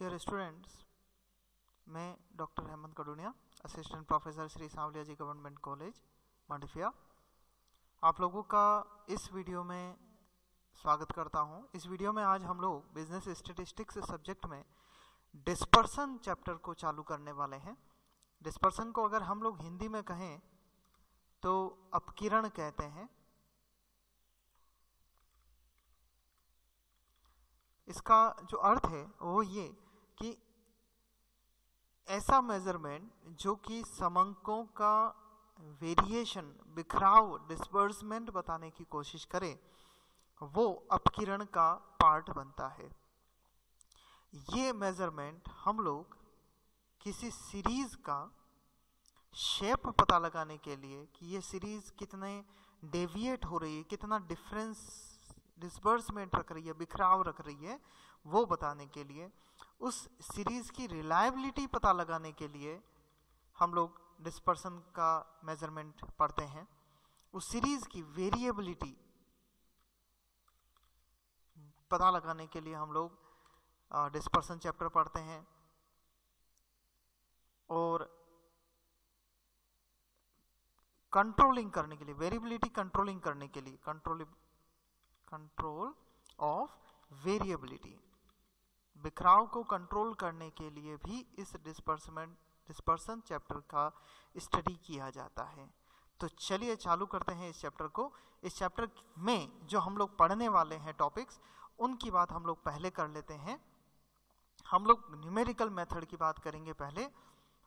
Dear students, मैं doctor Hemant Kaduniya, assistant professor Shri Sanwaliya ji government college Mandphiya, आप लोगों का इस वीडियो में स्वागत करता हूं। इस वीडियो में आज हम लोग बिजनेस स्टैटिस्टिक्स सब्जेक्ट में डिस्पर्सन चैप्टर को चालू करने वाले हैं। डिस्पर्सन को अगर हम लोग हिंदी में कहें तो अपकिरण कहते हैं। इसका जो अर्थ है वो ये कि ऐसा मेजरमेंट जो कि समंकों का वेरिएशन, बिखराव, डिस्पर्समेंट बताने की कोशिश करे, वो अपकिरण का पार्ट बनता है। ये मेजरमेंट हम लोग किसी सीरीज का शेप पता लगाने के लिए कि ये सीरीज कितने डेविएट हो रही है, कितना डिस्पर्समेंट रख रही है, बिखराव रख रही है, वो बताने के लिए, उस सीरीज की रिलायबिलिटी पता लगाने के लिए हम लोग डिस्पर्सन का मेजरमेंट पढ़ते हैं। उस सीरीज की वेरिएबिलिटी पता लगाने के लिए हम लोग डिस्पर्सन चैप्टर पढ़ते हैं। और कंट्रोलिंग करने के लिए, वेरिएबिलिटी कंट्रोलिंग करने के लिए, कंट्रोल ऑफ वेरिएबिलिटी, बिखराव को कंट्रोल करने के लिए भी इस डिस्पर्सन चैप्टर का स्टडी किया जाता है। तो चलिए चालू करते हैं इस चैप्टर को। इस चैप्टर में जो हम लोग पढ़ने वाले हैं टॉपिक्स, उनकी बात हम लोग पहले कर लेते हैं। हम लोग न्यूमेरिकल मेथड की बात करेंगे पहले,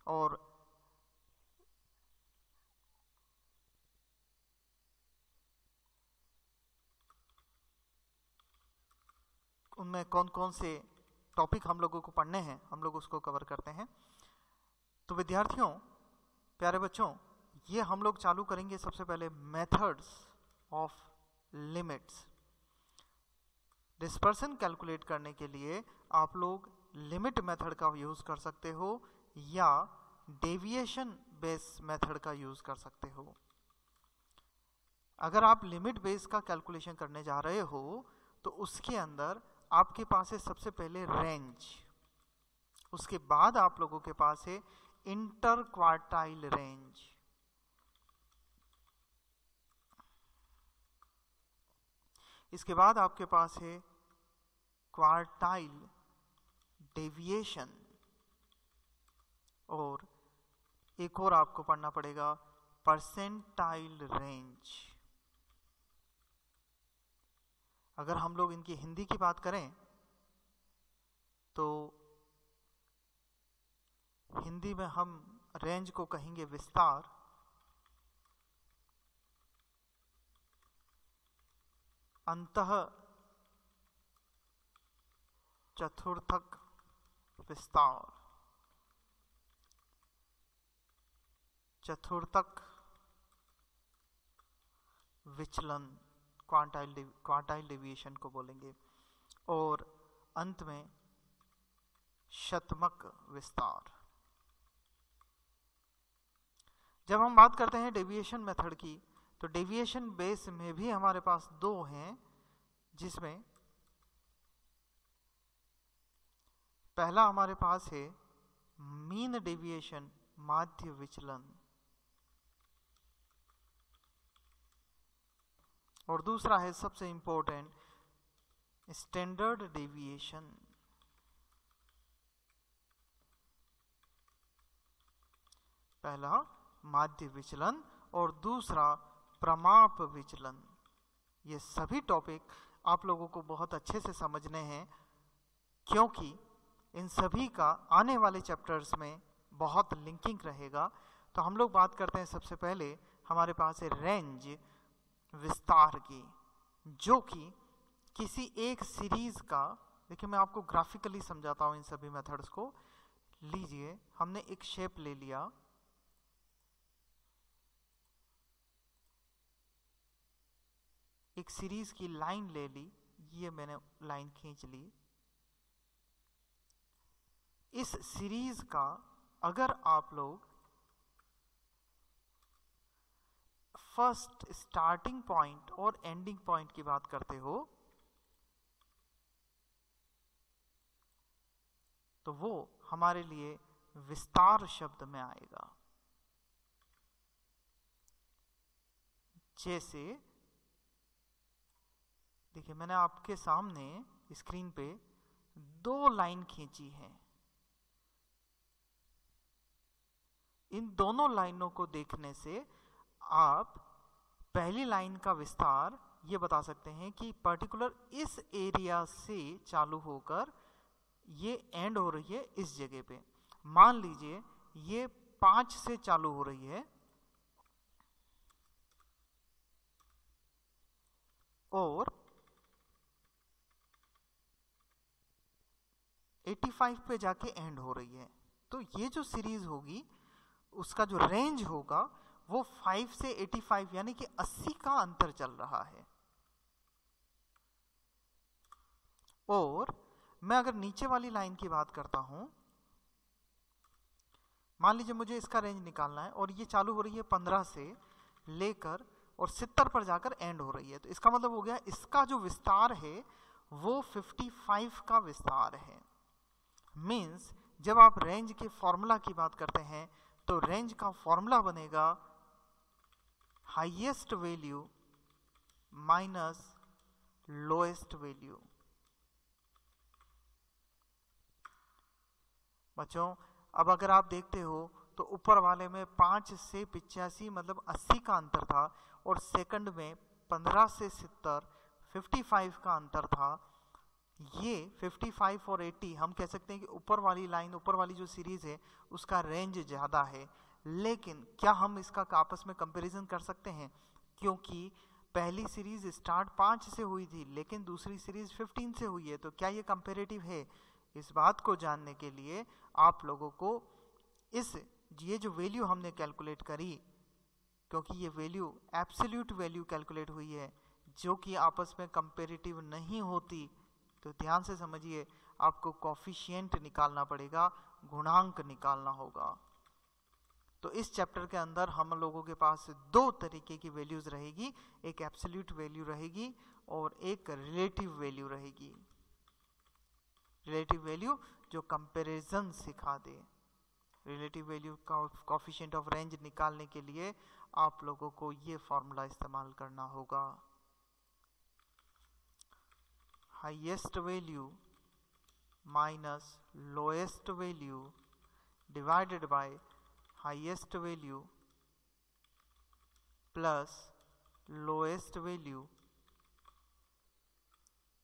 और उनमें कौन कौन से टॉपिक हम लोगों को पढ़ने हैं, हम लोग उसको कवर करते हैं। तो विद्यार्थियों, प्यारे बच्चों, ये हम लोग चालू करेंगे सबसे पहले methods of limits. Dispersion calculate करने के लिए आप लोग लिमिट मेथड का यूज कर सकते हो या डेविएशन बेस मेथड का यूज कर सकते हो। अगर आप लिमिट बेस का कैलकुलेशन करने जा रहे हो तो उसके अंदर आपके पास है सबसे पहले रेंज, उसके बाद आप लोगों के पास है इंटर क्वार्टाइल रेंज, इसके बाद आपके पास है क्वार्टाइल डेविएशन, और एक और आपको पढ़ना पड़ेगा परसेंटाइल रेंज। अगर हम लोग इनकी हिंदी की बात करें तो हिंदी में हम रेंज को कहेंगे विस्तार, अंतः चतुर्थक विस्तार, चतुर्थक विचलन, क्वार्टाइल डेविएशन को बोलेंगे, और अंत में शतमक विस्तार। जब हम बात करते हैं डेविएशन मेथड की, तो डेविएशन बेस में भी हमारे पास दो हैं, जिसमें पहला हमारे पास है मीन डेविएशन, माध्य विचलन, और दूसरा है सबसे इंपॉर्टेंट स्टैंडर्ड डेविएशन। पहला माध्य विचलन और दूसरा प्रमाप विचलन। ये सभी टॉपिक आप लोगों को बहुत अच्छे से समझने हैं, क्योंकि इन सभी का आने वाले चैप्टर्स में बहुत लिंकिंग रहेगा। तो हम लोग बात करते हैं सबसे पहले हमारे पास है रेंज, विस्तार की, जो कि किसी एक सीरीज का, देखिए मैं आपको ग्राफिकली समझाता हूं इन सभी मेथड्स को। लीजिए, हमने एक शेप ले लिया, एक सीरीज की लाइन ले ली, ये मैंने लाइन खींच ली। इस सीरीज का अगर आप लोग फर्स्ट स्टार्टिंग पॉइंट और एंडिंग पॉइंट की बात करते हो तो वो हमारे लिए विस्तार शब्द में आएगा। जैसे देखिए, मैंने आपके सामने स्क्रीन पे 2 लाइन खींची है। इन दोनों लाइनों को देखने से आप पहली लाइन का विस्तार ये बता सकते हैं कि पर्टिकुलर इस एरिया से चालू होकर ये एंड हो रही है इस जगह पे। मान लीजिए ये 5 से चालू हो रही है और 85 पे जाके एंड हो रही है। तो ये जो सीरीज होगी उसका जो रेंज होगा वो 5 से 85 यानी कि 80 का अंतर चल रहा है। और मैं अगर नीचे वाली लाइन की बात करता हूं, मान लीजिए मुझे इसका रेंज निकालना है और ये चालू हो रही है 15 से लेकर और 70 पर जाकर एंड हो रही है। तो इसका मतलब हो गया इसका जो विस्तार है वो 55 का विस्तार है। मीन्स जब आप रेंज के फॉर्मूला की बात करते हैं तो रेंज का फॉर्मूला बनेगा highest value minus lowest value. बच्चों, अब अगर आप देखते हो तो ऊपर वाले में 5 से 85 मतलब 80 का अंतर था और सेकंड में 15 से 70 55 का अंतर था। ये 55 और 80 हम कह सकते हैं कि ऊपर वाली लाइन, ऊपर वाली जो सीरीज है उसका रेंज ज्यादा है। लेकिन क्या हम इसका आपस में कंपैरिजन कर सकते हैं? क्योंकि पहली सीरीज स्टार्ट 5 से हुई थी लेकिन दूसरी सीरीज 15 से हुई है। तो क्या ये कंपैरेटिव है? इस बात को जानने के लिए आप लोगों को ये जो वैल्यू हमने कैलकुलेट करी, क्योंकि ये वैल्यू एब्सोल्यूट वैल्यू कैलकुलेट हुई है जो कि आपस में कंपैरेटिव नहीं होती, तो ध्यान से समझिए, आपको कोफिशिएंट निकालना पड़ेगा, गुणांक निकालना होगा। तो इस चैप्टर के अंदर हम लोगों के पास 2 तरीके की वैल्यूज रहेगी, एक एब्सोल्यूट वैल्यू रहेगी और एक रिलेटिव वैल्यू रहेगी। रिलेटिव वैल्यू जो कंपैरिजन सिखा दे। रिलेटिव वैल्यू का कोफिशिएंट ऑफ रेंज निकालने के लिए आप लोगों को ये फॉर्मूला इस्तेमाल करना होगा, highest value minus lowest value divided by highest value plus lowest value.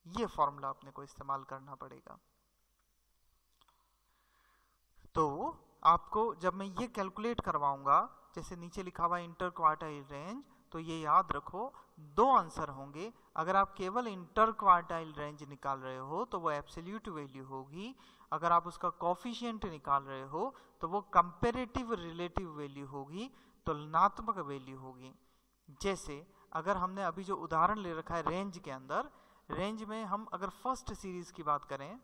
ये फॉर्मूला अपने को इस्तेमाल करना पड़ेगा। तो आपको जब मैं ये कैलकुलेट करवाऊंगा, जैसे नीचे लिखा हुआ इंटर क्वार्टाइल रेंज, तो ये याद रखो 2 आंसर होंगे। अगर आप केवल इंटर क्वार्टाइल रेंज निकाल रहे हो तो वो एब्सोल्यूट वैल्यू होगी। अगर आप उसका कोफिशिएंट निकाल रहे हो तो वो कंपैरेटिव रिलेटिव वैल्यू होगी, तुलनात्मक वैल्यू होगी। जैसे अगर हमने अभी जो उदाहरण ले रखा है रेंज के अंदर, रेंज में हम अगर फर्स्ट सीरीज की बात करें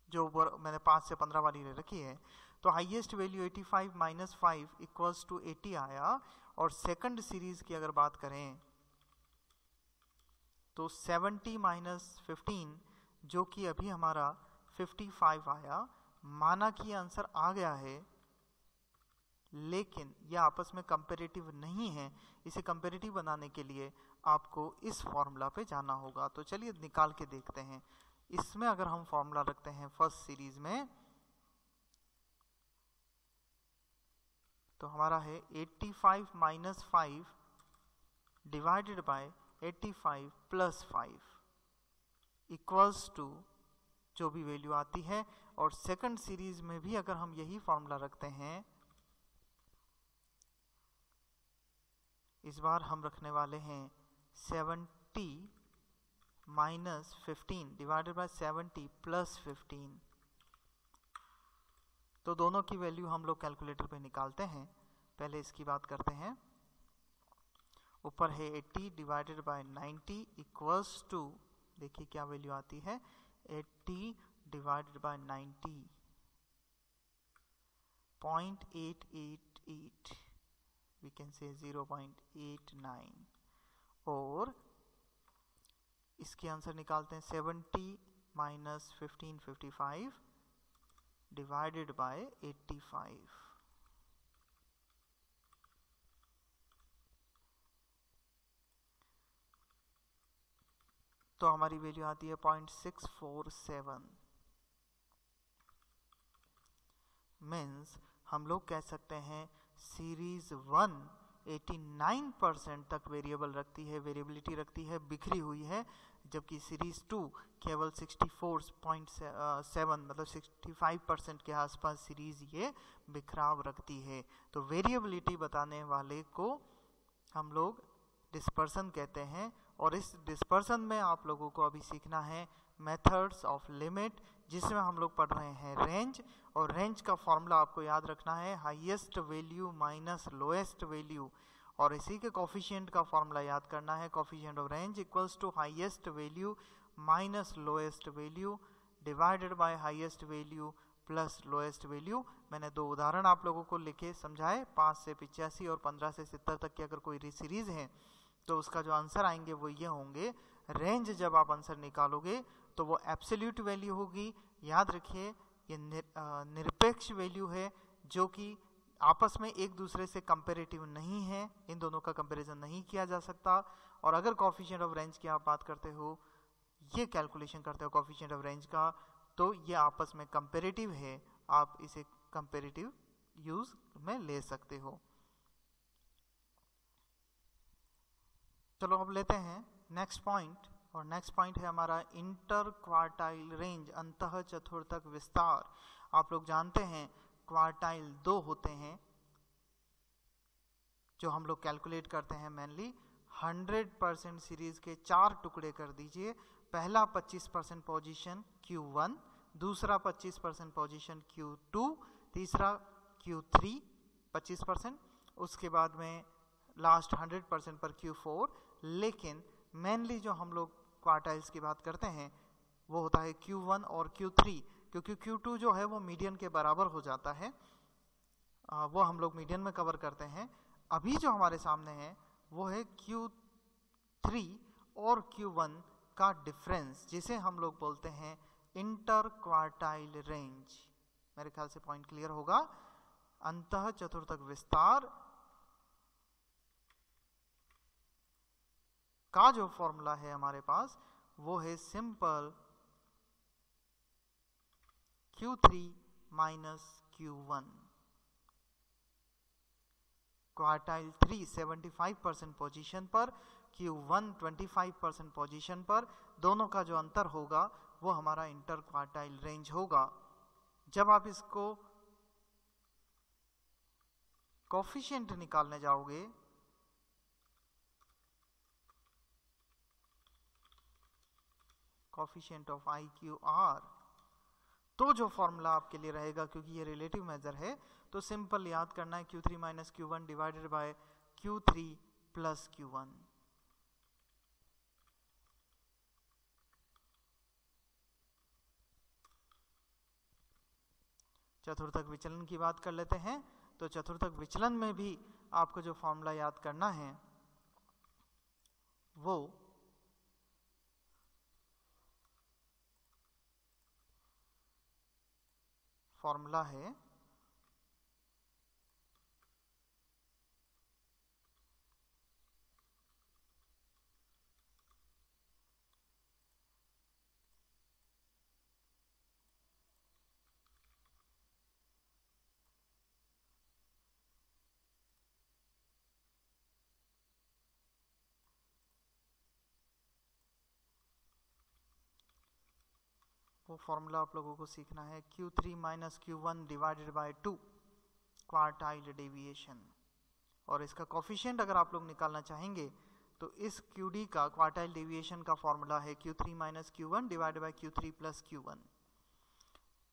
जो मैंने 5 से 15 वाली ले रखी है, तो highest value 85 minus 5 equals to 80 आया। और सेकंड सीरीज की अगर बात करें तो 70 माइनस 15 जो कि अभी हमारा 55 आया। माना कि ये आंसर आ गया है लेकिन ये आपस में कंपैरेटिव नहीं है। इसे कंपैरेटिव बनाने के लिए आपको इस फॉर्मूला पे जाना होगा। तो चलिए निकाल के देखते हैं। इसमें अगर हम फॉर्मूला रखते हैं फर्स्ट सीरीज में, तो हमारा है 85 minus 5 divided by 85 plus 5 equals to जो भी वैल्यू आती है। और सेकंड सीरीज में भी अगर हम यही फॉर्मूला रखते हैं, इस बार हम रखने वाले हैं 70 माइनस 15 डिवाइडेड बाय 70 प्लस 15। तो दोनों की वैल्यू हम लोग कैलकुलेटर पे निकालते हैं। पहले इसकी बात करते हैं। ऊपर है 80 डिवाइडेड बाय 90 इक्वल्स टू, देखिए क्या वैल्यू आती है, 80 divided by 90 0.888, we can say 0.89। और इसके आंसर निकालते हैं 70 माइनस 1555 डिवाइडेड बाय 85। तो हमारी वैल्यू आती है 0.647। मीन्स हम लोग कह सकते हैं सीरीज 1 89% तक वेरिएबल रखती है, वेरिएबिलिटी रखती है, बिखरी हुई है, जबकि सीरीज 2 केवल 64.7 मतलब 65% के आसपास सीरीज ये बिखराव रखती है। तो वेरिएबिलिटी बताने वाले को हम लोग डिस्पर्सन कहते हैं, और इस डिस्पर्सन में आप लोगों को अभी सीखना है मेथड्स ऑफ लिमिट, जिसमें हम लोग पढ़ रहे हैं रेंज, और रेंज का फॉर्मूला आपको याद रखना है highest value minus lowest value, और इसी के कोफिशिएंट का फॉर्मूला याद करना है coefficient of range equals to highest value minus lowest value divided by highest value plus lowest value. मैंने दो उदाहरण आप लोगों को लिखे समझाए, 5 से 85 और 15 से 70 तक की अगर कोई सीरीज है तो उसका जो आंसर आएंगे वो ये होंगे। रेंज जब आप आंसर निकालोगे तो वो एब्सोल्यूट वैल्यू होगी, याद रखिए ये निरपेक्ष वैल्यू है जो कि आपस में एक दूसरे से कंपैरेटिव नहीं है, इन दोनों का कंपैरिजन नहीं किया जा सकता। और अगर कोफिशिएंट ऑफ रेंज की आप बात करते हो, ये कैलकुलेशन करते हो कोफिशिएंट ऑफ रेंज का, तो ये आपस में कंपैरेटिव है, आप इसे कंपैरेटिव यूज में ले सकते हो। चलो अब लेते हैं नेक्स्ट पॉइंट, और नेक्स्ट पॉइंट है हमारा इंटर क्वार्टाइल रेंज, अंतः चतुर्थक विस्तार। आप लोग जानते हैं क्वार्टाइल 2 होते हैं जो हम लोग कैलकुलेट करते हैं मेनली। 100% सीरीज के 4 टुकड़े कर दीजिए, पहला 25% पोजीशन Q1, दूसरा 25% पोजीशन Q2, तीसरा Q3 25%, उसके बाद में लास्ट 100% पर Q4। लेकिन मेनली जो हम लोग क्वार्टाइल्स की बात करते हैं वो होता है Q1 और Q3, क्योंकि Q2 जो है वो मीडियन के बराबर हो जाता है, वो हम लोग मीडियन में कवर करते हैं। अभी जो हमारे सामने है वो है Q3 और Q1 का डिफरेंस, जिसे हम लोग बोलते हैं इंटर क्वार्टाइल रेंज। मेरे ख्याल से पॉइंट क्लियर होगा। अंतः चतुर्थक विस्तार का जो फॉर्मूला है हमारे पास वो है simple Q3 minus Q1। Quartile 3 75% position पर, Q1 25% पोजीशन पर, दोनों का जो अंतर होगा वो हमारा इंटर क्वार्टाइल रेंज होगा। जब आप इसको कोफिशिएंट निकालने जाओगे कोफिशिएंट ऑफ IQR, तो जो फॉर्मूला आपके लिए रहेगा, क्योंकि ये रिलेटिव मेजर है, तो सिंपल याद करना है Q3 minus Q1 divided by Q3 plus Q1। चतुर्थक विचलन की बात कर लेते हैं। तो चतुर्थक विचलन में भी आपको जो फॉर्मूला याद करना है वो फॉर्मूला है वो फॉर्मूला आप लोगों को सीखना है Q3 minus Q1 divided by 2 quartile deviation. और इसका कोफिशिएंट अगर आप लोग निकालना चाहेंगे तो इस QD का क्वार्टाइल डेविएशन का फॉर्मूला है Q3 minus Q1 divided by Q3 plus Q1।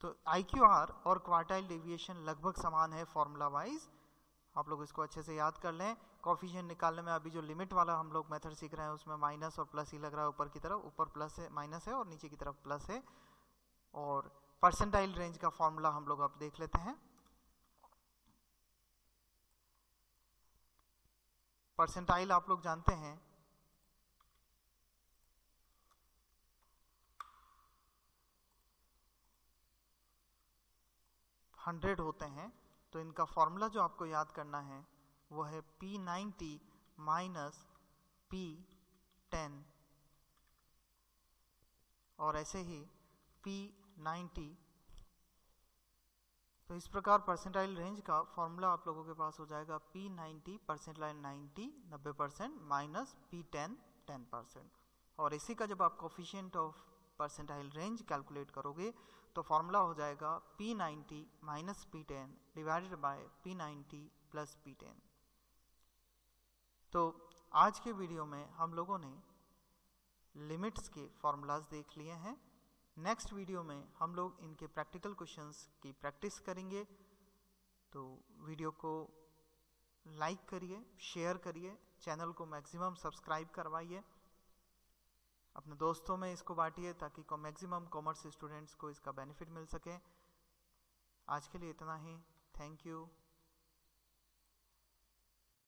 तो IQR और क्वार्टाइल डेविएशन लगभग समान है फॉर्मूला वाइज, आप लोग इसको अच्छे से याद कर लें। कोफिशिएंट निकालने में अभी जो लिमिट वाला हम लोग मेथड सीख रहे हैं उसमें माइनस और प्लस ही लग रहा है, ऊपर की तरफ, ऊपर प्लस है माइनस है और नीचे की तरफ प्लस है। और परसेंटाइल रेंज का फॉर्मूला हम लोग अब देख लेते हैं। परसेंटाइल आप लोग जानते हैं 100 होते हैं, तो इनका फॉर्मूला जो आपको याद करना है वो है P90 माइनस P10, और ऐसे ही P90। तो इस प्रकार परसेंटाइल रेंज का फॉर्मूला आप लोगों के पास हो जाएगा P90 परसेंटाइल 90 90% माइनस P10 10%। और इसी का जब आप coefficient of percentile range calculate करोगे तो फॉर्मूला हो जाएगा P90 minus P10 divided by P90 plus P10। तो आज के वीडियो में हम लोगों ने लिमिट्स के फॉर्मूलाज देख लिए हैं। नेक्स्ट वीडियो में हम लोग इनके प्रैक्टिकल क्वेश्चंस की प्रैक्टिस करेंगे। तो वीडियो को लाइक करिए, शेयर करिए, चैनल को मैक्सिमम सब्सक्राइब करवाइए, अपने दोस्तों में इसको बांटिए ताकि मैक्सिमम कॉमर्स स्टूडेंट्स को इसका बेनिफिट मिल सके। आज के लिए इतना ही। Thank you.